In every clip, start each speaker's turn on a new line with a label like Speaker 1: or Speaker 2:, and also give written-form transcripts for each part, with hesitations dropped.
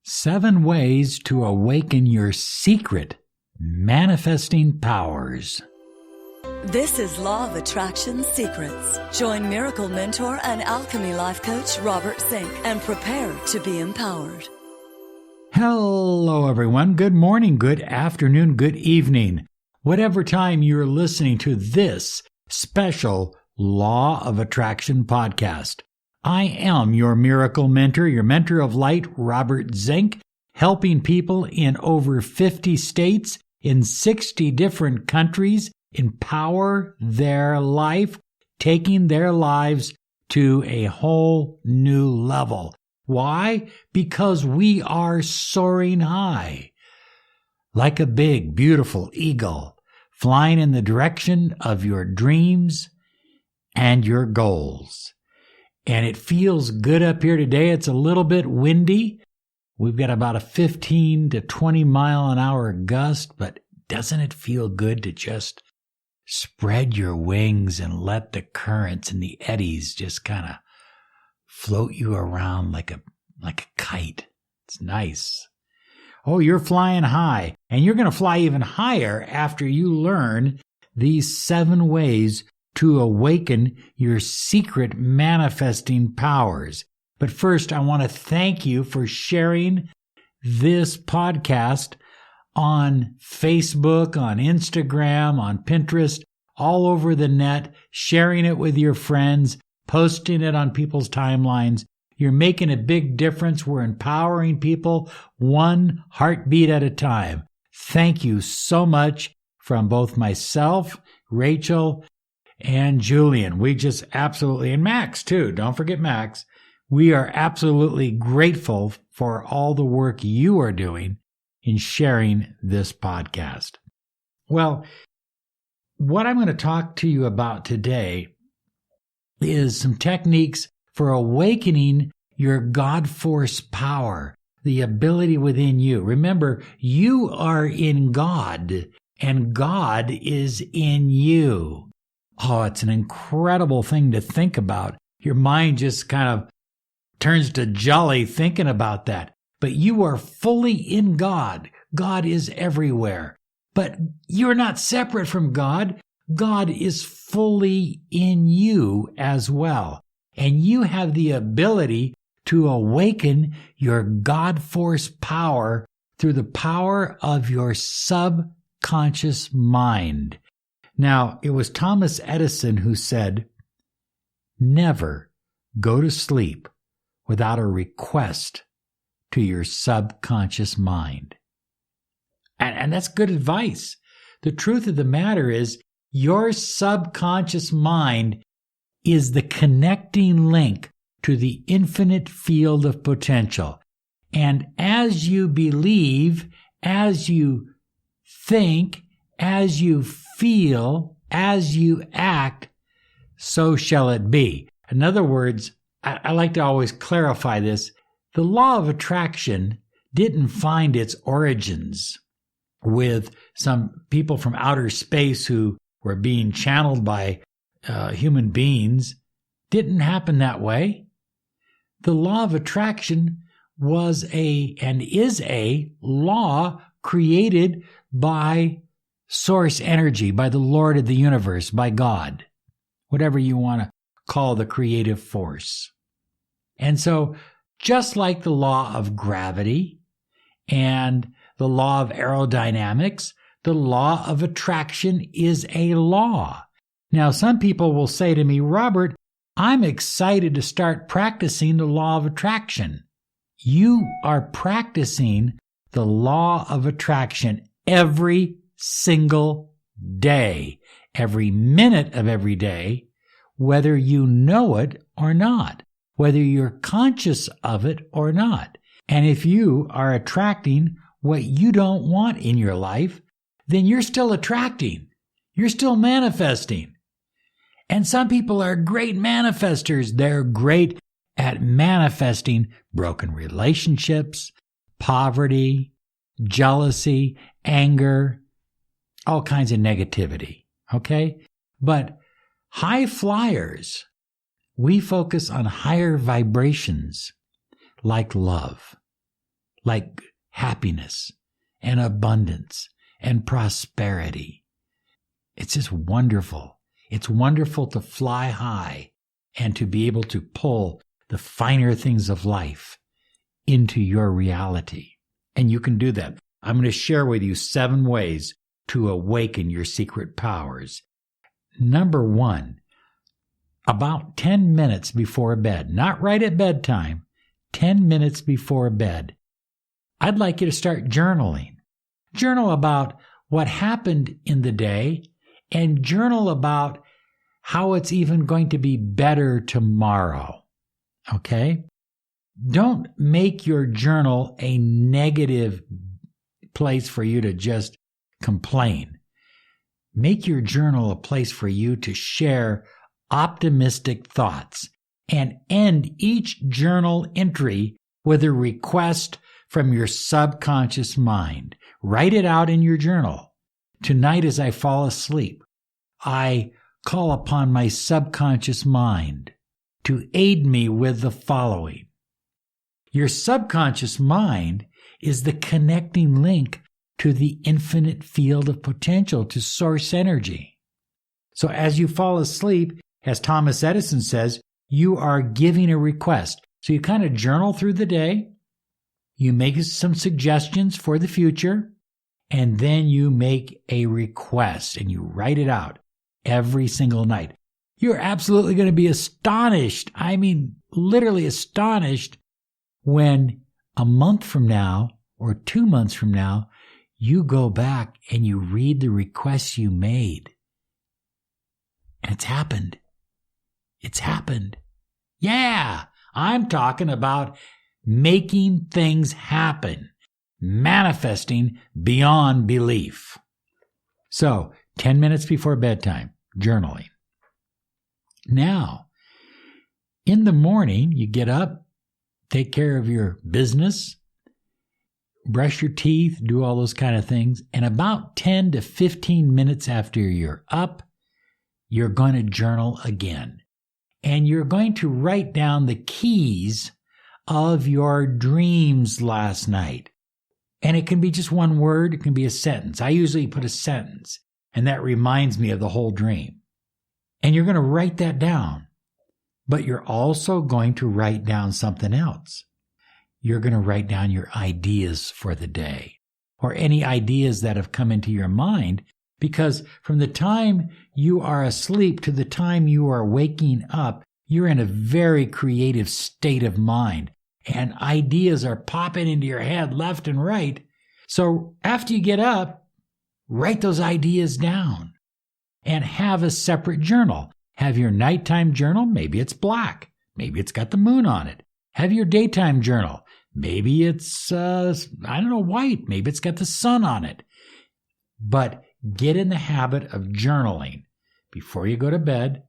Speaker 1: 7 ways to awaken your secret manifesting powers.
Speaker 2: This is Law of Attraction Secrets. Join Miracle Mentor and Alchemy Life Coach Robert Zink and prepare to be empowered.
Speaker 1: Hello, everyone. Good morning, good afternoon, good evening. Whatever time you're listening to this special Law of Attraction podcast. I am your miracle mentor, your mentor of light, Robert Zink, helping people in over 50 states, in 60 different countries, empower their life, taking their lives to a whole new level. Why? Because we are soaring high, like a big, beautiful eagle, flying in the direction of your dreams and your goals. And it feels good up here today. It's a little bit windy. We've got about a 15 to 20 mile an hour gust, but doesn't it feel good to just spread your wings and let the currents and the eddies just kind of float you around like a kite? It's nice. Oh, you're flying high, and you're going to fly even higher after you learn these 7 ways to awaken your secret manifesting powers. But first, I want to thank you for sharing this podcast on Facebook, on Instagram, on Pinterest, all over the net, sharing it with your friends, posting it on people's timelines. You're making a big difference. We're empowering people one heartbeat at a time. Thank you so much from both myself, Rachel, and Julian. We just absolutely, and Max too, don't forget Max. We are absolutely grateful for all the work you are doing in sharing this podcast. Well, what I'm going to talk to you about today is some techniques for awakening your God force power, the ability within you. Remember, you are in God, and God is in you. Oh, it's an incredible thing to think about. Your mind just kind of turns to jelly thinking about that. But you are fully in God. God is everywhere. But you're not separate from God. God is fully in you as well. And you have the ability to awaken your God force power through the power of your subconscious mind. Now, it was Thomas Edison who said, "Never go to sleep without a request to your subconscious mind." And that's good advice. The truth of the matter is, your subconscious mind is the connecting link to the infinite field of potential. And as you believe, as you think, as you feel, as you act, so shall it be. In other words, I like to always clarify this. The law of attraction didn't find its origins with some people from outer space who were being channeled by human beings. Didn't happen that way. The law of attraction was and is a law created by source energy, by the Lord of the universe, by God, whatever you want to call the creative force. And so, just like the law of gravity and the law of aerodynamics, the law of attraction is a law. Now, some people will say to me, "Robert, I'm excited to start practicing the law of attraction." You are practicing the law of attraction every single day, every minute of every day, whether you know it or not, whether you're conscious of it or not. And if you are attracting what you don't want in your life, then you're still attracting. You're still manifesting. And some people are great manifestors. They're great at manifesting broken relationships, poverty, jealousy, anger, all kinds of negativity. Okay? But high flyers, we focus on higher vibrations like love, like happiness and abundance and prosperity. It's just wonderful. It's wonderful to fly high and to be able to pull the finer things of life into your reality. And you can do that. I'm going to share with you 7 ways to awaken your secret powers. Number 1, about 10 minutes before bed, not right at bedtime, 10 minutes before bed, I'd like you to start journaling. Journal about what happened in the day and journal about how it's even going to be better tomorrow. Okay? Don't make your journal a negative place for you to just complain. Make your journal a place for you to share optimistic thoughts and end each journal entry with a request from your subconscious mind. Write it out in your journal. Tonight as I fall asleep, I call upon my subconscious mind to aid me with the following. Your subconscious mind is the connecting link to the infinite field of potential, to source energy. So as you fall asleep, as Thomas Edison says, you are giving a request. So you kind of journal through the day, you make some suggestions for the future, and then you make a request and you write it out every single night. You're absolutely going to be astonished. I mean, literally astonished when a month from now or 2 months from now, you go back and you read the requests you made. And it's happened. It's happened. Yeah, I'm talking about making things happen, manifesting beyond belief. So, 10 minutes before bedtime, journaling. Now, in the morning, you get up, take care of your business, brush your teeth, do all those kind of things. And about 10 to 15 minutes after you're up, you're going to journal again. And you're going to write down the keys of your dreams last night. And it can be just one word. It can be a sentence. I usually put a sentence, and that reminds me of the whole dream. And you're going to write that down. But you're also going to write down something else. You're going to write down your ideas for the day, or any ideas that have come into your mind, because from the time you are asleep to the time you are waking up, you're in a very creative state of mind, and ideas are popping into your head left and right. So after you get up, write those ideas down and have a separate journal. Have your nighttime journal. Maybe it's black. Maybe it's got the moon on it. Have your daytime journal. Maybe it's, white. Maybe it's got the sun on it. But get in the habit of journaling before you go to bed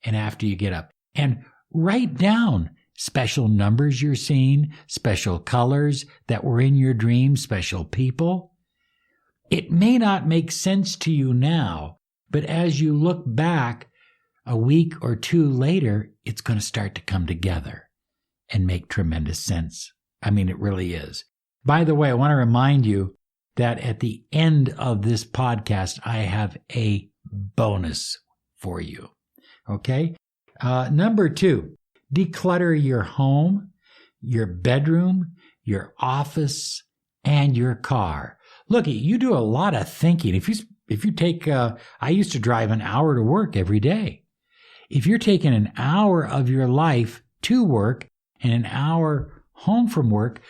Speaker 1: and after you get up. And write down special numbers you're seeing, special colors that were in your dream, special people. It may not make sense to you now, but as you look back a week or 2 later, it's going to start to come together and make tremendous sense. I mean, it really is. By the way, I want to remind you that at the end of this podcast, I have a bonus for you. Okay? Number 2, declutter your home, your bedroom, your office, and your car. Look, you do a lot of thinking. If you take, I used to drive an hour to work every day. If you're taking an hour of your life to work and an hour home from work,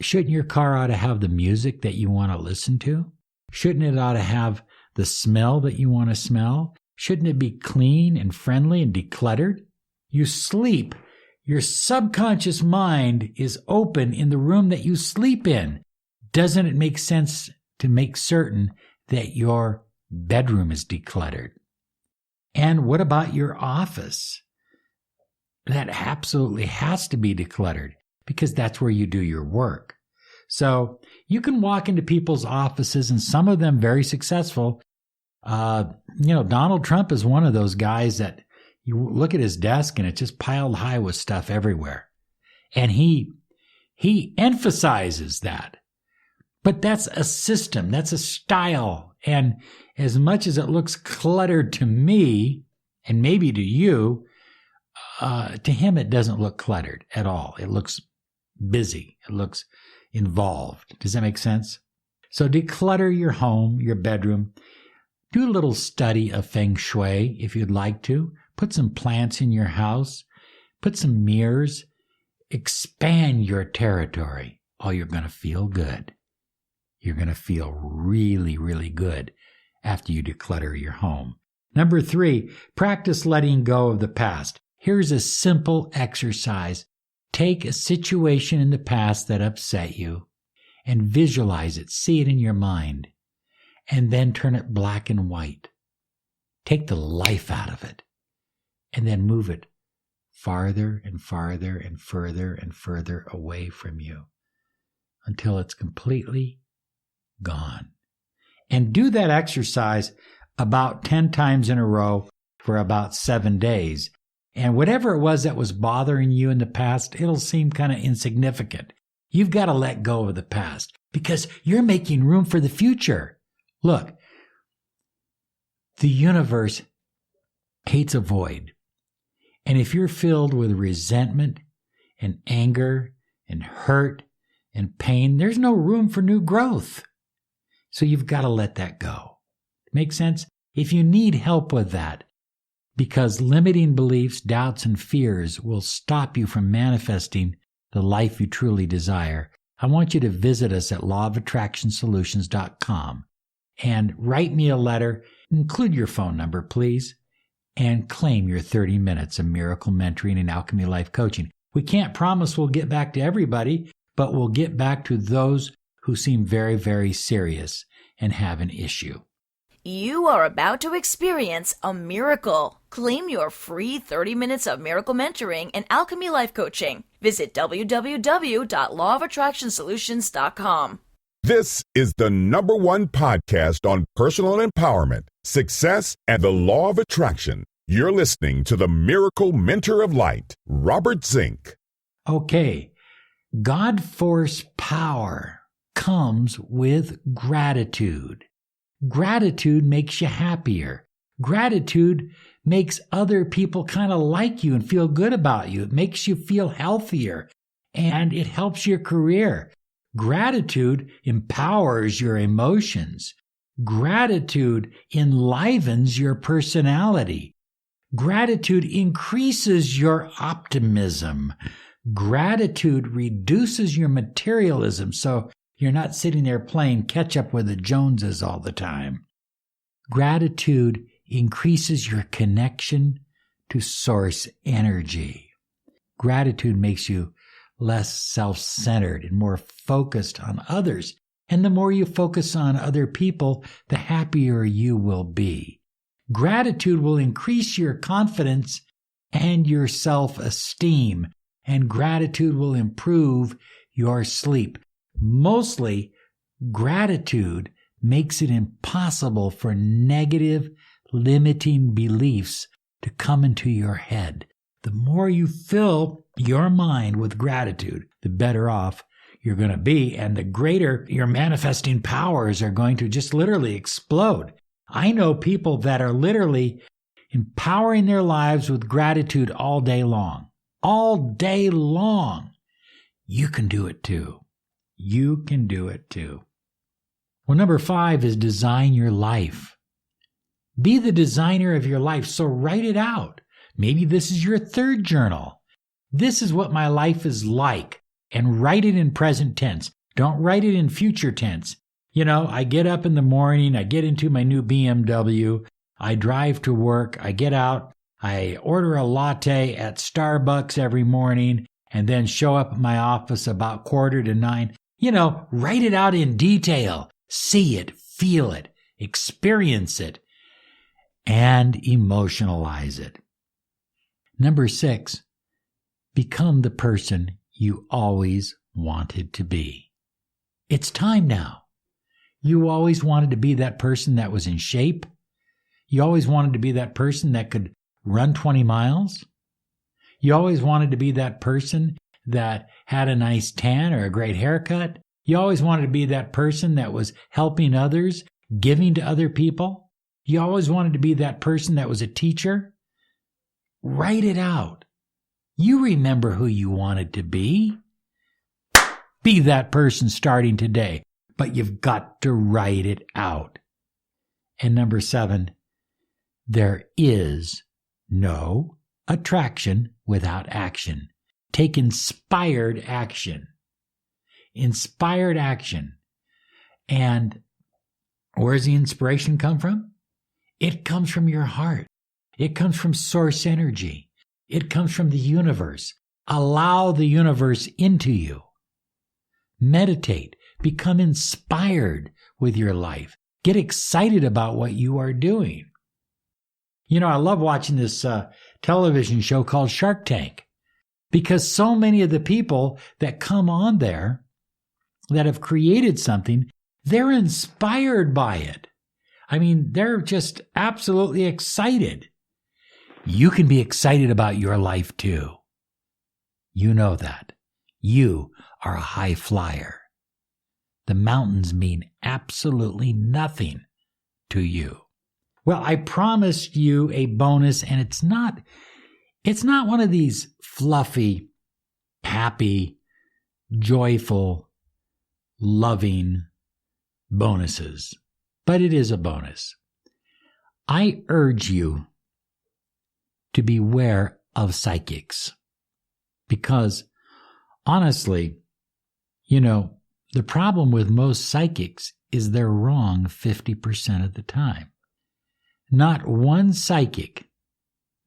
Speaker 1: shouldn't your car ought to have the music that you want to listen to? Shouldn't it ought to have the smell that you want to smell? Shouldn't it be clean and friendly and decluttered? You sleep. Your subconscious mind is open in the room that you sleep in. Doesn't it make sense to make certain that your bedroom is decluttered? And what about your office? That absolutely has to be decluttered because that's where you do your work. So you can walk into people's offices, and some of them very successful. Donald Trump is one of those guys that you look at his desk and it's just piled high with stuff everywhere. And he he emphasizes that. But that's a system, that's a style. And as much as it looks cluttered to me, and maybe to you, to him it doesn't look cluttered at all. It looks busy. It looks involved. Does that make sense? So declutter your home, your bedroom. Do a little study of Feng Shui if you'd like to. Put some plants in your house. Put some mirrors. Expand your territory. Oh, you're going to feel good. You're going to feel really, really good after you declutter your home. Number 3, practice letting go of the past. Here's a simple exercise. Take a situation in the past that upset you and visualize it. See it in your mind. And then turn it black and white. Take the life out of it. And then move it farther and farther and further and further away from you until it's completely gone. And do that exercise about 10 times in a row for about 7 days. And whatever it was that was bothering you in the past, it'll seem kind of insignificant. You've got to let go of the past because you're making room for the future. Look, the universe hates a void. And if you're filled with resentment and anger and hurt and pain, there's no room for new growth. So you've got to let that go. Make sense? If you need help with that, because limiting beliefs, doubts, and fears will stop you from manifesting the life you truly desire, I want you to visit us at lawofattractionsolutions.com and write me a letter, include your phone number, please, and claim your 30 minutes of miracle mentoring and alchemy life coaching. We can't promise we'll get back to everybody, but we'll get back to those who seem very, very serious and have an issue.
Speaker 3: You are about to experience a miracle. Claim your free 30 minutes of miracle mentoring and alchemy life coaching. Visit www.lawofattractionsolutions.com.
Speaker 4: This is the #1 podcast on personal empowerment, success, and the law of attraction. You're listening to the Miracle Mentor of Light, Robert Zink.
Speaker 1: Okay, God force power comes with gratitude. Gratitude makes you happier. Gratitude makes other people kind of like you and feel good about you. It makes you feel healthier, and it helps your career. Gratitude empowers your emotions. Gratitude enlivens your personality. Gratitude increases your optimism. Gratitude reduces your materialism, so you're not sitting there playing catch up with the Joneses all the time. Gratitude increases your connection to source energy. Gratitude makes you less self-centered and more focused on others. And the more you focus on other people, the happier you will be. Gratitude will increase your confidence and your self-esteem. And gratitude will improve your sleep. Mostly, gratitude makes it impossible for negative, limiting beliefs to come into your head. The more you fill your mind with gratitude, the better off you're going to be, and the greater your manifesting powers are going to just literally explode. I know people that are literally empowering their lives with gratitude all day long. All day long. You can do it too. You can do it too. Well, number 5 is design your life. Be the designer of your life, so write it out. Maybe this is your 3rd journal. This is what my life is like, and write it in present tense. Don't write it in future tense. You know, I get up in the morning, I get into my new BMW, I drive to work, I get out, I order a latte at Starbucks every morning, and then show up at my office about 8:45. You know, write it out in detail. See it, feel it, experience it, and emotionalize it. Number 6, become the person you always wanted to be. It's time now. You always wanted to be that person that was in shape. You always wanted to be that person that could run 20 miles. You always wanted to be that person that had a nice tan or a great haircut. You always wanted to be that person that was helping others, giving to other people. You always wanted to be that person that was a teacher. Write it out. You remember who you wanted to be. Be that person starting today, but you've got to write it out. And number 7, there is no attraction without action. Take inspired action. Inspired action. And where does the inspiration come from? It comes from your heart. It comes from source energy. It comes from the universe. Allow the universe into you. Meditate. Become inspired with your life. Get excited about what you are doing. You know, I love watching this television show called Shark Tank, because so many of the people that come on there that have created something, they're inspired by it. I mean, they're just absolutely excited. You can be excited about your life too. You know that. You are a high flyer. The mountains mean absolutely nothing to you. Well, I promised you a bonus, and it's not one of these fluffy, happy, joyful, loving bonuses, but it is a bonus. I urge you to beware of psychics, because honestly, you know, the problem with most psychics is they're wrong 50% of the time. Not one psychic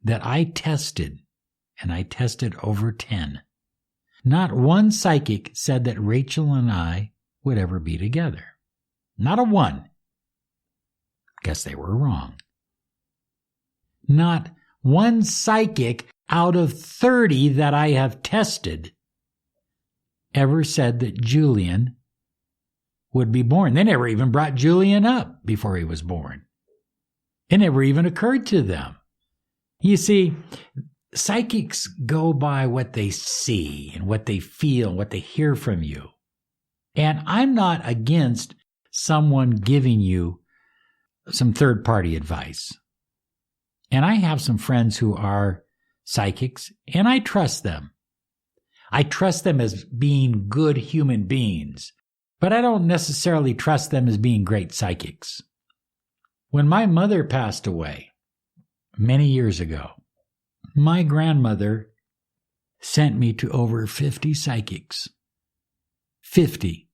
Speaker 1: that I tested, and I tested over 10, not one psychic said that Rachel and I would ever be together. Not a one. Guess they were wrong. Not one psychic out of 30 that I have tested ever said that Julian would be born. They never even brought Julian up before he was born. It never even occurred to them. You see, psychics go by what they see and what they feel and what they hear from you. And I'm not against someone giving you some third-party advice. And I have some friends who are psychics, and I trust them. I trust them as being good human beings, but I don't necessarily trust them as being great psychics. When my mother passed away many years ago, my grandmother sent me to over 50 psychics, 50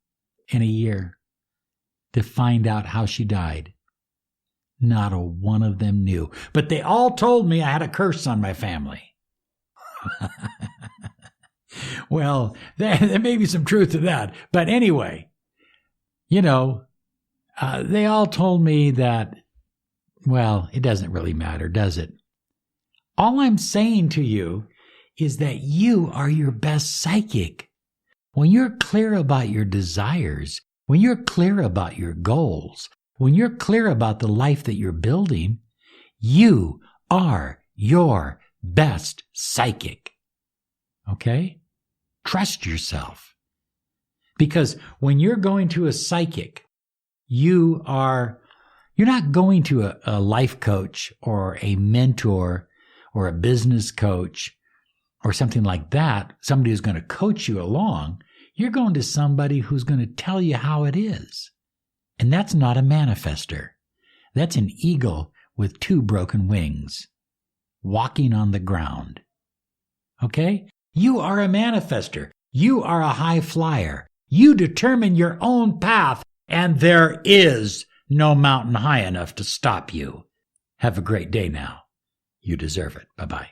Speaker 1: in a year, to find out how she died. Not a one of them knew, but they all told me I had a curse on my family. Well, there may be some truth to that. But anyway, you know, they all told me that, well, it doesn't really matter, does it? All I'm saying to you is that you are your best psychic. When you're clear about your desires, when you're clear about your goals, when you're clear about the life that you're building, you are your best psychic. Okay? Trust yourself. Because when you're going to a psychic, you're not going to a life coach or a mentor or a business coach or something like that, somebody who's going to coach you along. You're going to somebody who's going to tell you how it is. And that's not a manifester. That's an eagle with 2 broken wings, walking on the ground. Okay? You are a manifester. You are a high flyer. You determine your own path, and there is no mountain high enough to stop you. Have a great day now. You deserve it. Bye-bye.